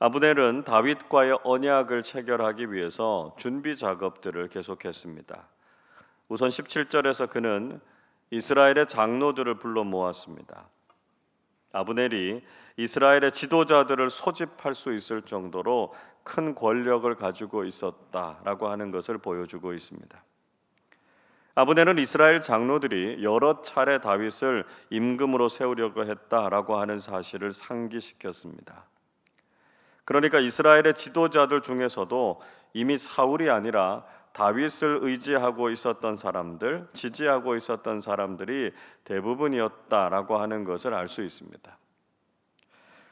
아브넬은 다윗과의 언약을 체결하기 위해서 준비 작업들을 계속했습니다. 우선 17절에서 그는 이스라엘의 장로들을 불러 모았습니다. 아브넬이 이스라엘의 지도자들을 소집할 수 있을 정도로 큰 권력을 가지고 있었다라고 하는 것을 보여주고 있습니다. 아브넬은 이스라엘 장로들이 여러 차례 다윗을 임금으로 세우려고 했다라고 하는 사실을 상기시켰습니다. 그러니까 이스라엘의 지도자들 중에서도 이미 사울이 아니라 다윗을 의지하고 있었던 사람들, 지지하고 있었던 사람들이 대부분이었다라고 하는 것을 알 수 있습니다.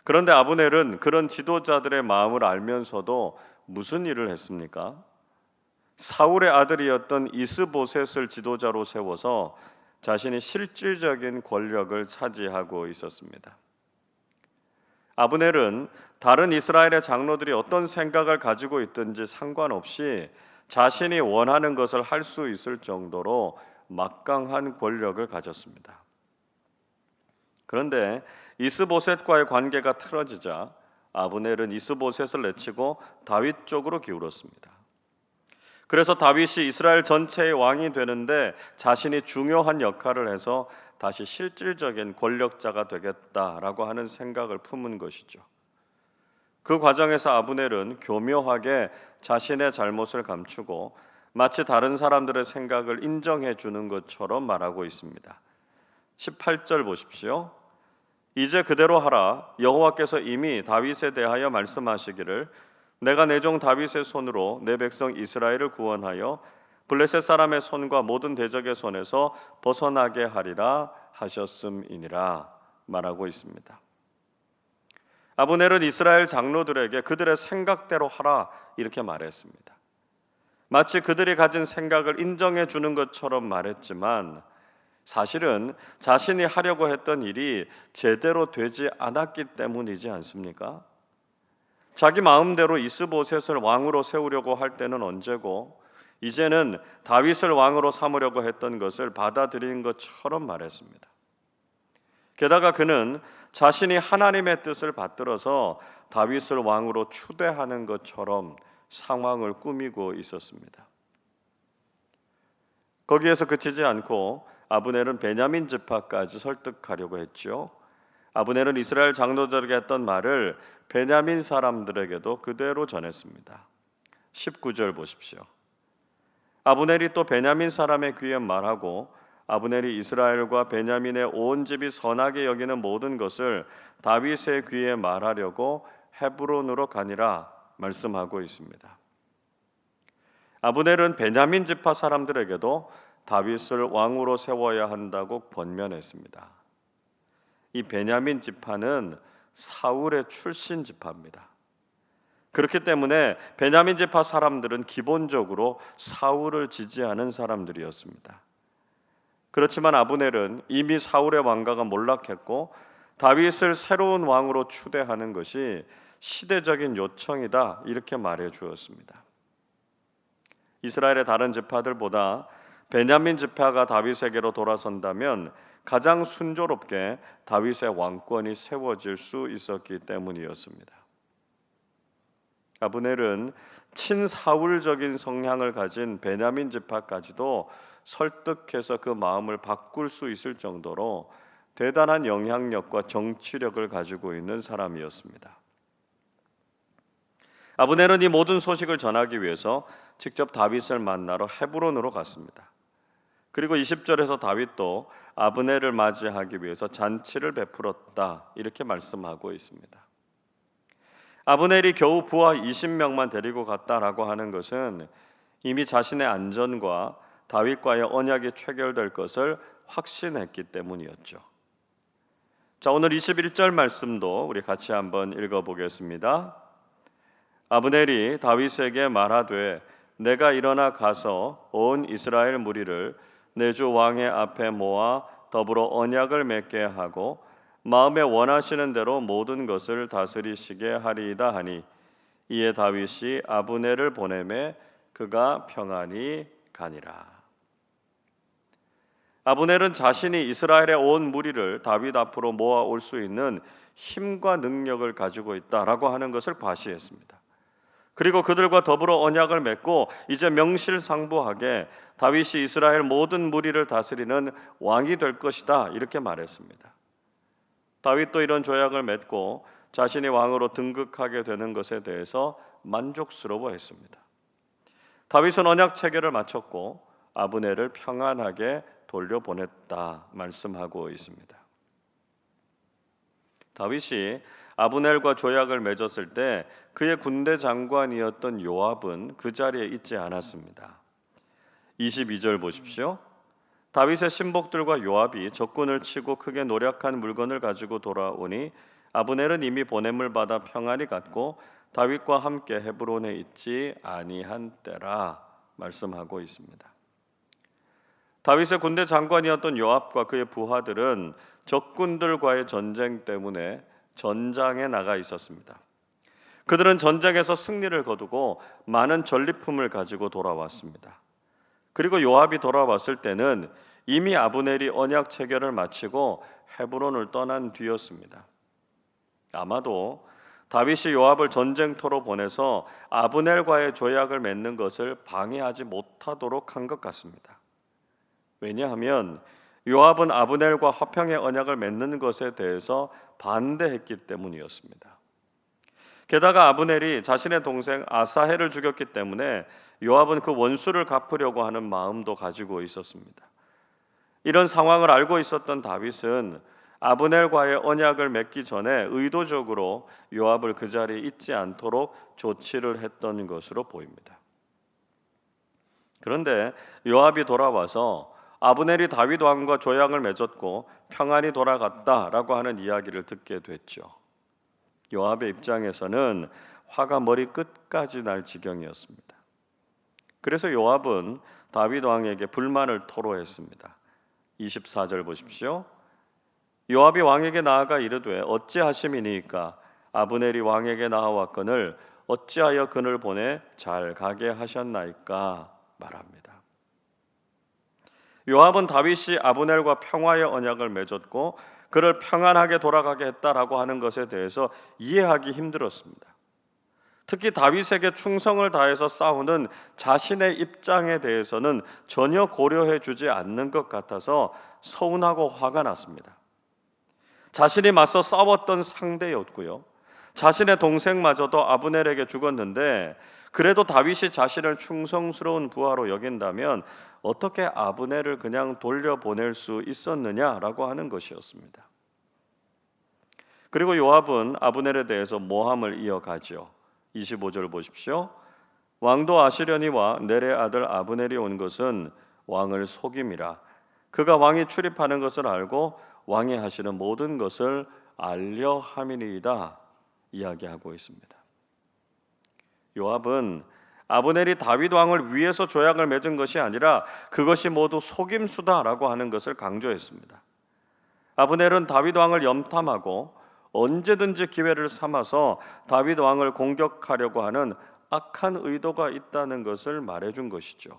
그런데 아브넬은 그런 지도자들의 마음을 알면서도 무슨 일을 했습니까? 사울의 아들이었던 이스보셋을 지도자로 세워서 자신이 실질적인 권력을 차지하고 있었습니다. 아브넬은 다른 이스라엘의 장로들이 어떤 생각을 가지고 있든지 상관없이 자신이 원하는 것을 할 수 있을 정도로 막강한 권력을 가졌습니다. 그런데 이스보셋과의 관계가 틀어지자 아브넬은 이스보셋을 내치고 다윗 쪽으로 기울었습니다. 그래서 다윗이 이스라엘 전체의 왕이 되는데 자신이 중요한 역할을 해서 다시 실질적인 권력자가 되겠다라고 하는 생각을 품은 것이죠. 그 과정에서 아브넬은 교묘하게 자신의 잘못을 감추고 마치 다른 사람들의 생각을 인정해 주는 것처럼 말하고 있습니다. 18절 보십시오. 이제 그대로 하라. 여호와께서 이미 다윗에 대하여 말씀하시기를 내가 내 종 다윗의 손으로 내 백성 이스라엘을 구원하여 블레셋 사람의 손과 모든 대적의 손에서 벗어나게 하리라 하셨음이니라 말하고 있습니다. 아브넬은 이스라엘 장로들에게 그들의 생각대로 하라 이렇게 말했습니다. 마치 그들이 가진 생각을 인정해 주는 것처럼 말했지만 사실은 자신이 하려고 했던 일이 제대로 되지 않았기 때문이지 않습니까? 자기 마음대로 이스보셋을 왕으로 세우려고 할 때는 언제고 이제는 다윗을 왕으로 삼으려고 했던 것을 받아들인 것처럼 말했습니다. 게다가 그는 자신이 하나님의 뜻을 받들어서 다윗을 왕으로 추대하는 것처럼 상황을 꾸미고 있었습니다. 거기에서 그치지 않고 아브넬은 베냐민 지파까지 설득하려고 했죠. 아브넬은 이스라엘 장로들에게 했던 말을 베냐민 사람들에게도 그대로 전했습니다. 19절 보십시오. 아브넬이 또 베냐민 사람의 귀에 말하고 아브넬이 이스라엘과 베냐민의 온 집이 선하게 여기는 모든 것을 다윗의 귀에 말하려고 헤브론으로 가니라 말씀하고 있습니다. 아브넬은 베냐민 지파 사람들에게도 다윗을 왕으로 세워야 한다고 권면했습니다. 이 베냐민 지파는 사울의 출신 지파입니다. 그렇기 때문에 베냐민 지파 사람들은 기본적으로 사울을 지지하는 사람들이었습니다. 그렇지만 아브넬은 이미 사울의 왕가가 몰락했고 다윗을 새로운 왕으로 추대하는 것이 시대적인 요청이다 이렇게 말해 주었습니다. 이스라엘의 다른 지파들보다 베냐민 지파가 다윗에게로 돌아선다면 가장 순조롭게 다윗의 왕권이 세워질 수 있었기 때문이었습니다. 아브넬은 친사울적인 성향을 가진 베냐민 지파까지도 설득해서 그 마음을 바꿀 수 있을 정도로 대단한 영향력과 정치력을 가지고 있는 사람이었습니다. 아브넬은 이 모든 소식을 전하기 위해서 직접 다윗을 만나러 헤브론으로 갔습니다. 그리고 20절에서 다윗도 아브넬을 맞이하기 위해서 잔치를 베풀었다 이렇게 말씀하고 있습니다. 아브넬이 겨우 부하 20명만 데리고 갔다라고 하는 것은 이미 자신의 안전과 다윗과의 언약이 체결될 것을 확신했기 때문이었죠. 자, 오늘 21절 말씀도 우리 같이 한번 읽어보겠습니다. 아브넬이 다윗에게 말하되 내가 일어나 가서 온 이스라엘 무리를 내 주 왕의 앞에 모아 더불어 언약을 맺게 하고 마음에 원하시는 대로 모든 것을 다스리시게 하리이다 하니 이에 다윗이 아브넬을 보내매 그가 평안히 가니라. 아브넬은 자신이 이스라엘의 온 무리를 다윗 앞으로 모아올 수 있는 힘과 능력을 가지고 있다라고 하는 것을 과시했습니다. 그리고 그들과 더불어 언약을 맺고 이제 명실상부하게 다윗이 이스라엘 모든 무리를 다스리는 왕이 될 것이다 이렇게 말했습니다. 다윗도 이런 조약을 맺고 자신이 왕으로 등극하게 되는 것에 대해서 만족스러워했습니다. 다윗은 언약 체결을 마쳤고 아브넬을 평안하게 돌려보냈다 말씀하고 있습니다. 다윗이 아브넬과 조약을 맺었을 때 그의 군대 장관이었던 요압은 그 자리에 있지 않았습니다. 22절 보십시오. 다윗의 신복들과 요압이 적군을 치고 크게 노력한 물건을 가지고 돌아오니 아브넬은 이미 보냄을 받아 평안히 갔고 다윗과 함께 헤브론에 있지 아니한 때라 말씀하고 있습니다. 다윗의 군대 장관이었던 요압과 그의 부하들은 적군들과의 전쟁 때문에 전장에 나가 있었습니다. 그들은 전쟁에서 승리를 거두고 많은 전리품을 가지고 돌아왔습니다. 그리고 요압이 돌아왔을 때는 이미 아브넬이 언약 체결을 마치고 헤브론을 떠난 뒤였습니다. 아마도 다윗이 요압을 전쟁터로 보내서 아브넬과의 조약을 맺는 것을 방해하지 못하도록 한 것 같습니다. 왜냐하면 요압은 아브넬과 화평의 언약을 맺는 것에 대해서 반대했기 때문이었습니다. 게다가 아브넬이 자신의 동생 아사헬을 죽였기 때문에 요압은 그 원수를 갚으려고 하는 마음도 가지고 있었습니다. 이런 상황을 알고 있었던 다윗은 아브넬과의 언약을 맺기 전에 의도적으로 요압을 그 자리에 있지 않도록 조치를 했던 것으로 보입니다. 그런데 요압이 돌아와서 아브넬이 다윗 왕과 조약을 맺었고 평안히 돌아갔다라고 하는 이야기를 듣게 됐죠. 요압의 입장에서는 화가 머리 끝까지 날 지경이었습니다. 그래서 요압은 다윗 왕에게 불만을 토로했습니다. 24절 보십시오. 요압이 왕에게 나아가 이르되 어찌하심이니까 아브넬이 왕에게 나아왔거늘 어찌하여 그를 보내 잘 가게 하셨나이까 말합니다. 요압은 다윗이 아브넬과 평화의 언약을 맺었고 그를 평안하게 돌아가게 했다라고 하는 것에 대해서 이해하기 힘들었습니다. 특히 다윗에게 충성을 다해서 싸우는 자신의 입장에 대해서는 전혀 고려해 주지 않는 것 같아서 서운하고 화가 났습니다. 자신이 맞서 싸웠던 상대였고요. 자신의 동생마저도 아브넬에게 죽었는데 그래도 다윗이 자신을 충성스러운 부하로 여긴다면 어떻게 아브넬을 그냥 돌려보낼 수 있었느냐라고 하는 것이었습니다. 그리고 요압은 아브넬에 대해서 모함을 이어가죠. 25절 보십시오. 왕도 아시려니와 넬의 아들 아브넬이 온 것은 왕을 속임이라. 그가 왕이 출입하는 것을 알고 왕이 하시는 모든 것을 알려 함이니이다 이야기하고 있습니다. 요압은 아브넬이 다윗 왕을 위해서 조약을 맺은 것이 아니라 그것이 모두 속임수다라고 하는 것을 강조했습니다. 아브넬은 다윗 왕을 염탐하고 언제든지 기회를 삼아서 다윗 왕을 공격하려고 하는 악한 의도가 있다는 것을 말해준 것이죠.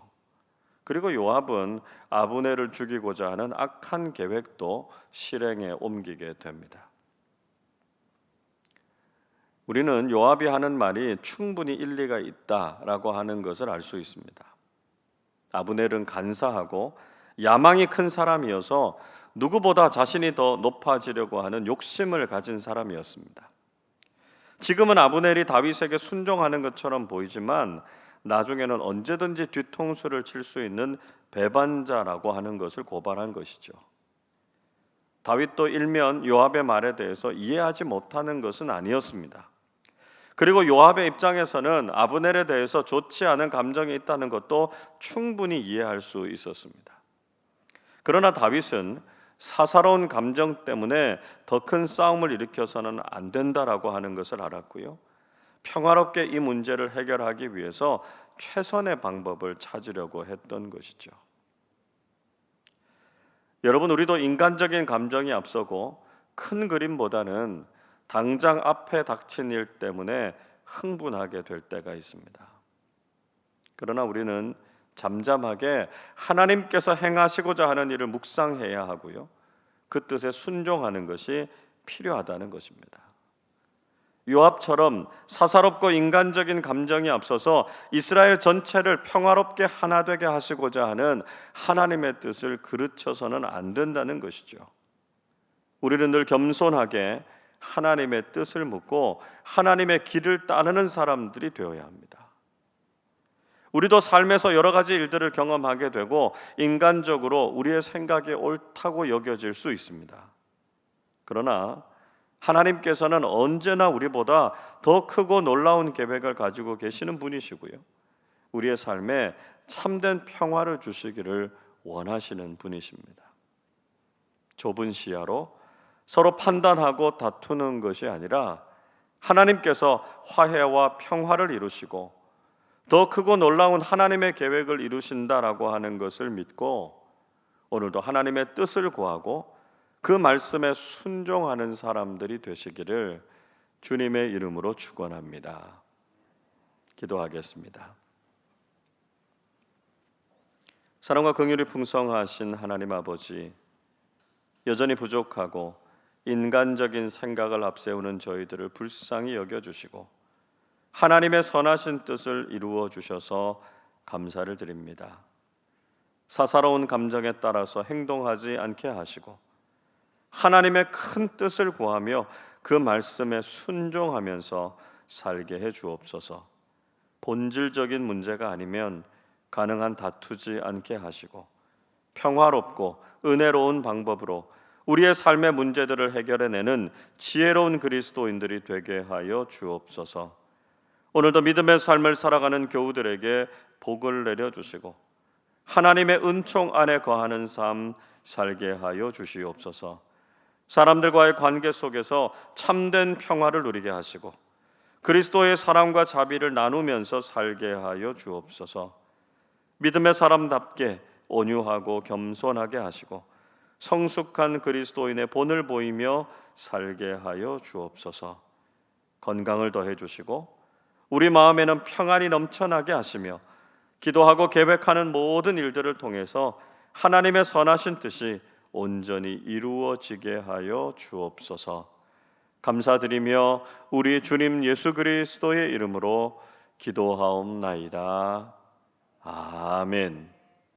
그리고 요압은 아브넬을 죽이고자 하는 악한 계획도 실행에 옮기게 됩니다. 우리는 요압이 하는 말이 충분히 일리가 있다라고 하는 것을 알 수 있습니다. 아브넬은 간사하고 야망이 큰 사람이어서 누구보다 자신이 더 높아지려고 하는 욕심을 가진 사람이었습니다. 지금은 아브넬이 다윗에게 순종하는 것처럼 보이지만 나중에는 언제든지 뒤통수를 칠 수 있는 배반자라고 하는 것을 고발한 것이죠. 다윗도 일면 요압의 말에 대해서 이해하지 못하는 것은 아니었습니다. 그리고 요압의 입장에서는 아브넬에 대해서 좋지 않은 감정이 있다는 것도 충분히 이해할 수 있었습니다. 그러나 다윗은 사사로운 감정 때문에 더 큰 싸움을 일으켜서는 안 된다라고 하는 것을 알았고요. 평화롭게 이 문제를 해결하기 위해서 최선의 방법을 찾으려고 했던 것이죠. 여러분, 우리도 인간적인 감정이 앞서고 큰 그림보다는 당장 앞에 닥친 일 때문에 흥분하게 될 때가 있습니다. 그러나 우리는 잠잠하게 하나님께서 행하시고자 하는 일을 묵상해야 하고요. 그 뜻에 순종하는 것이 필요하다는 것입니다. 요압처럼 사사롭고 인간적인 감정이 앞서서 이스라엘 전체를 평화롭게 하나 되게 하시고자 하는 하나님의 뜻을 그르쳐서는 안 된다는 것이죠. 우리는 늘 겸손하게 하나님의 뜻을 묻고 하나님의 길을 따르는 사람들이 되어야 합니다. 우리도 삶에서 여러 가지 일들을 경험하게 되고 인간적으로 우리의 생각이 옳다고 여겨질 수 있습니다. 그러나 하나님께서는 언제나 우리보다 더 크고 놀라운 계획을 가지고 계시는 분이시고요, 우리의 삶에 참된 평화를 주시기를 원하시는 분이십니다. 좁은 시야로 서로 판단하고 다투는 것이 아니라 하나님께서 화해와 평화를 이루시고 더 크고 놀라운 하나님의 계획을 이루신다라고 하는 것을 믿고 오늘도 하나님의 뜻을 구하고 그 말씀에 순종하는 사람들이 되시기를 주님의 이름으로 축원합니다. 기도하겠습니다. 사랑과 긍휼이 풍성하신 하나님 아버지, 여전히 부족하고 인간적인 생각을 앞세우는 저희들을 불쌍히 여겨주시고 하나님의 선하신 뜻을 이루어 주셔서 감사를 드립니다. 사사로운 감정에 따라서 행동하지 않게 하시고 하나님의 큰 뜻을 구하며 그 말씀에 순종하면서 살게 해 주옵소서. 본질적인 문제가 아니면 가능한 다투지 않게 하시고 평화롭고 은혜로운 방법으로 우리의 삶의 문제들을 해결해내는 지혜로운 그리스도인들이 되게 하여 주옵소서. 오늘도 믿음의 삶을 살아가는 교우들에게 복을 내려주시고 하나님의 은총 안에 거하는 삶 살게 하여 주시옵소서. 사람들과의 관계 속에서 참된 평화를 누리게 하시고 그리스도의 사랑과 자비를 나누면서 살게 하여 주옵소서. 믿음의 사람답게 온유하고 겸손하게 하시고 성숙한 그리스도인의 본을 보이며 살게 하여 주옵소서. 건강을 더해 주시고 우리 마음에는 평안이 넘쳐나게 하시며 기도하고 계획하는 모든 일들을 통해서 하나님의 선하신 뜻이 온전히 이루어지게 하여 주옵소서. 감사드리며 우리 주님 예수 그리스도의 이름으로 기도하옵나이다. 아멘.